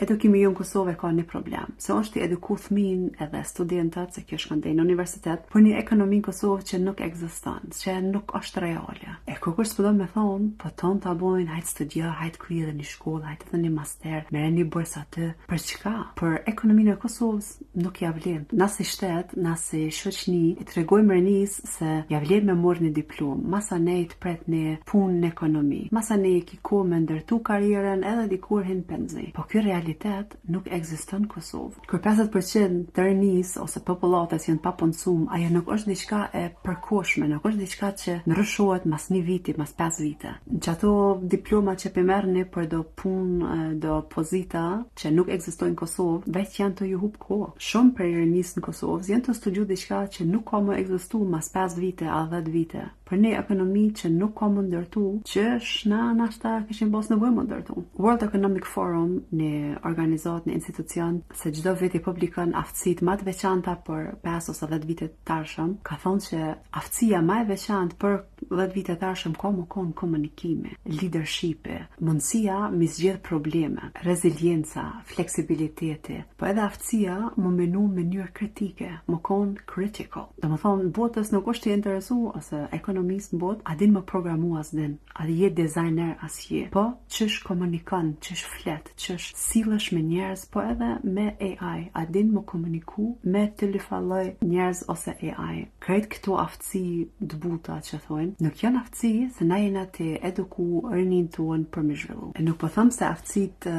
edukimi jo në Kosovë ka një problem, se është i eduku fëmin edhe studentat, se kjo shkon deri në universitet, për një ekonomi në Kosovë që nuk ekziston, që nuk është reale. E kur s'po do me thonë, po ton ta bojnë, hajtë studio, hajtë krye edhe një shkollë, hajtë edhe një master, merre një bursë aty. Për çka? Për ekonominë e Kosovës nuk ja vlen. Na si shtet, na si shoqni, i tregojmë rinis se ja vlen me marrë një diplomë, masa ne të pret një punë në ekonomi, masa ne ki ku me ndërtu karrierën edhe dikur hin penzi. Po ky realitet nuk ekziston në Kosovë. Kur 50% të rinis ose popullatës janë pa punësuar, ajo nuk është diçka e përkohshme, nuk është diçka që ndryshohet mas një viti, mas 5 vite. Që ato diploma që përmerrni për do punë, do pozita që nuk ekzistojnë në Kosovë, veç janë të ju hub kohë. Shumë prej rinisë në Kosovë janë të studiu diçka që nuk ka më ekzistu mas 5 vite a 10 vite. Për një ekonomi që nuk ka më ndërtu, që është nashta kishim pas nevojë më ndërtu. World Economic Forum, një organizat, një institucion, se çdo vit i publikon aftësitë më të veçanta për 5 ose 10 vite të tarshëm, ka thonë që aftësia më e veçantë për 10 vite të tarshëm ka më kon komunikimi, leadershipi, mundësia mi zgjedh probleme, rezilienca, fleksibiliteti, po edhe aftësia më menu në mënyrë kritike, më kon critical. Domethënë botës nuk është të interesu ose ekonomisë në botë, a din më programu as din, a je designer as je, po ç'është komunikon, ç'është flet, ç'është sillesh me njerëz, po edhe me AI, a din më komuniku me telefalloj njerëz ose AI. Krejt këto aftësi të buta që thojnë, nuk janë aftësi se na jena të eduku rinin tuan për me zhvillu. E nuk po them se aftësitë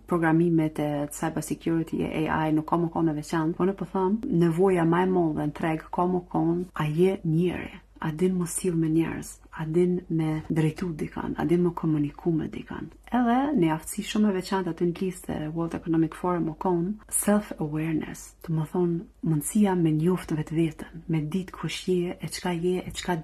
programimit e cyber security e AI nuk ka më konë veçantë, po nuk po them nevoja më e madhe në treg ka më konë a je njeri. A din më sill me njerëz, a din me drejtu dikan, a din më komuniku me dikan. Edhe një aftësi shumë e veçantë aty në listë e World Economic Forum o konë self-awareness, të më thonë mundësia me njoftë vetveten, me ditë kush je, e çka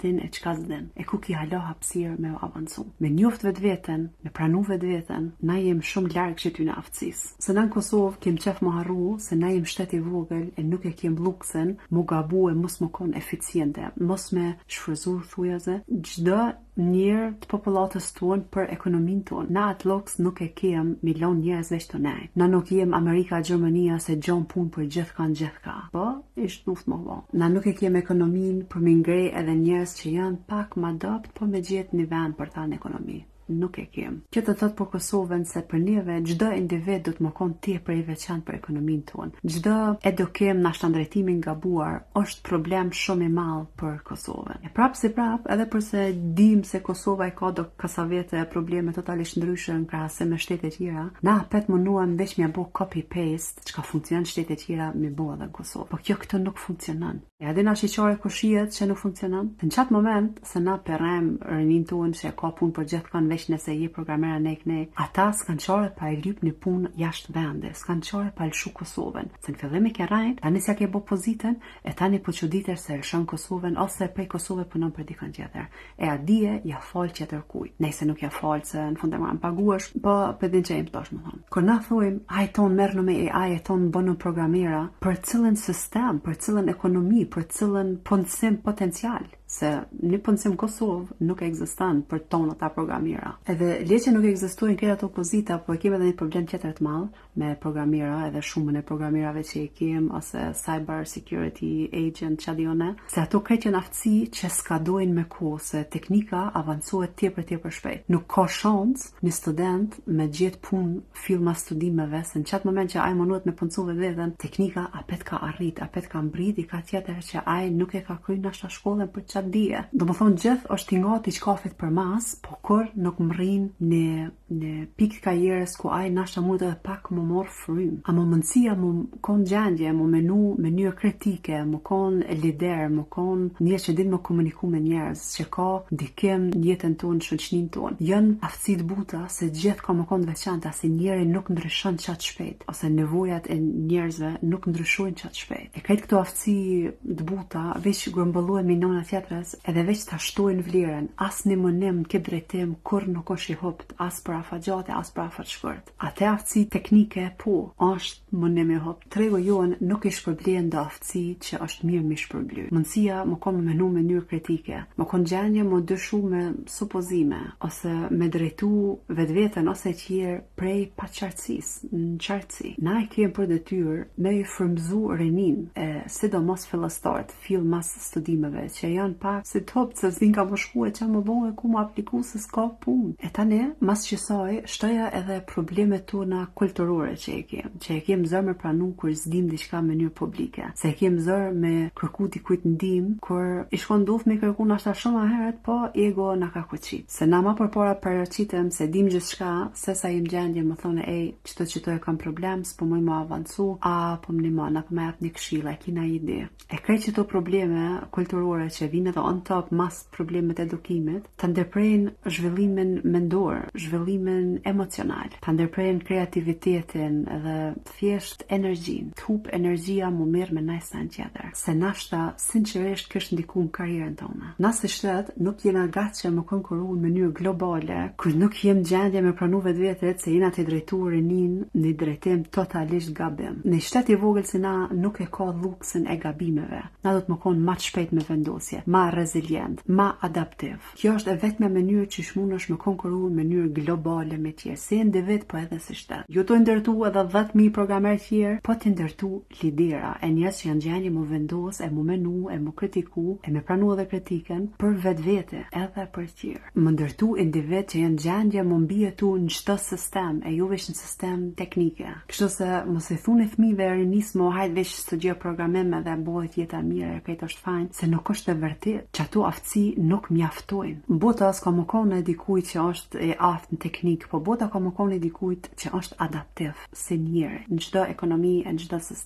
din, e çka s'din, e ku ki hala hapësirë me avancu. Me njoftë vetveten, me pranu vetveten, na jem shumë larg këtyre në aftësisë. Se na në Kosovë kem qef më harru se na jem shtet i vogël e nuk e kem luksen mu gabu e mos më konë eficiente, mos me shfryzur thujaze çdo njërë të popullatës tonë për ekonominë tonë. Na atë loks nuk e kem milion njerëz veç të nej. Na nuk jem Amerika, Gjermania se gjon punë për gjithë ka. Po, ishtë nuft më bo. Na nuk e kem ekonominë për me ngrej edhe njerëz që janë pak më adopt, po me gjithë një vend për ta në ekonomi. Nuk e kem. Kjo të thot për Kosovën se për neve çdo individ do të më konë tepër i veçantë për ekonominë tonë. Çdo edukim na shtrëndretimin gabuar është problem shumë i madh për Kosovën. E prapë si prapë, edhe përse dim se Kosova e ka do kasavete probleme totalisht ndryshe në krahasim me shtete tjera, na pet munduam veç me bëu copy paste çka funksionon në shtete tjera me bëu edhe në Kosovë. Po kjo këtu nuk funksionon. E edhe na shiqore kur shihet që nuk funksionon. Në çat moment se na perrem rinin tonë se ka punë për gjithë veç nëse je programera ne, ata s'kan qare pa e lyp një punë jashtë vende, s'kan qare pa lëshu Kosovën. Se në fillim e ke rajt, tani s'ja ke bo pozitën, e tani po çuditër se lëshon Kosovën, ose prej Kosovë punon për dikën tjetër. E a dije, ja fal tjetër kuj. Nëse nuk ja fal se në fund e marrën paguash, po për din që im tash më thonë. Kur na thojmë, hajton merrnu me AI, ton bënu programera, për cilën sistem, për cilën ekonomi, për cilën punësim potencial. Se një punësim Kosovë nuk ekziston për tonë ata programera. Edhe le që nuk ekzistojnë këto ato pozita, po kemi edhe një problem tjetër të madh me programera, edhe shumën e programerave që i kem ose cyber security agent çadione, se ato këtë janë aftësi që skadojnë me kohë, se teknika avancohet tepër shpejt. Nuk ka shans një student me gjetë punë fillma studimeve, se në çat moment që ai mundohet me punësu vetën, teknika apet ka arrit, apet ka mbrit, i ka tjetër që ai nuk e ka kryer nashta shkollën për çat dije. Do më thonë gjithë është i ngati qkafit për mas, po kur nuk më rrin në pikë karrierës ku ai nashta mund edhe pak më morë frym. A më mundësia më konë gjendje, më menu mënyrë kritike, më konë lider, më konë një që din më komuniku me njerëz, që ka ndikim jetën tonë, shoqërinë tonë. Janë aftësit buta se gjithë ka më konë veçanta, se njeri nuk ndryshon qatë shpejt, ose nevojat e njerëzve nuk ndryshojnë qatë shpejt. E krejt këto aftësi të buta, veç grëmbëlluhen me njëna tjetër tjetrës edhe veç ta shtojnë vlerën, as në monim këtë drejtim kur nuk është i hopt, as për afatgjate, as për afatshkurt. Atë aftësi teknike po, është monim i hopt. Tregu jon nuk i shpërblen do aftësi që është mirë mi shpërbly. Mundësia më kon me menu në mënyrë kritike, më kon gjendje më dëshu me supozime, ose me drejtu vetveten ose tjerë prej paqartësisë në qartësi. Na e kemi për detyrë me i frymëzu rinin, sidomos fillestarët, fill mas studimeve, që janë pak si top se s'din ka më shku e që më bon e ku më apliku se s'ka punë. E tani, mas qësaj, shtoja edhe problemet tona kulturore që e kem zër me pranu kur s'dim diçka në mënyrë publike, se e kem zër me kërku dikujt ndim, kur i shkon duf me kërku nashta shumë a heret, po ego na ka kuqit. Se na ma përpara paraqitem se dim gjithçka, se sa jem gjendje më thone, qëto e kam problem, s'po muj më avancu, po më nimon, apo më jap një këshilla, kina ide. E krejt qëto probleme kulturore që vinë edhe on top mas problemet edukimit, të ndërprejnë zhvillimin mendor, zhvillimin emocional, të ndërprejnë kreativitetin dhe thjesht energjin, të hup energjia mu mirë me najsa në tjetër. Se nashta, sinqerisht, kështë ndiku në karierën tonë. Na si shtet, nuk jena gatë që më konkuru në mënyrë globale, kur nuk jem gjendje me pranu vetvetet se jena të drejtu rinin në drejtim totalisht gabim. Në shtet i vogël si na nuk e ka luksin e gabimeve. Na do të më konë ma të shpejt me vendosje, ma rezilient, ma adaptiv. Kjo është e vetme mënyrë që shmunesh me konkuru në mënyrë globale me tjerë, si individ po edhe si shtet. Jo të ndërtu edhe 10.000 programer tjerë, po të ndërtu lidera, e njerëz që janë gjendje mu vendos, e mu menu, e mu kritiku, e me pranu edhe kritiken për vetvete, edhe për tjerë. Më ndërtu individ që janë gjendje mu mbijetu në çdo sistem, e jo veç në sistem teknike. Kështu se mos i thuni fëmijëve rinismo, hajt veç studio programim edhe bëhet jeta mirë, këtë është fajn, se nuk është e vërtet, që ato aftësi nuk mjaftojnë. Bota s'ka më konë e dikujt që është e aftë në teknik, po bota ka më konë e dikujt që është adaptiv, si njëri, në çdo ekonomi e në çdo sistem.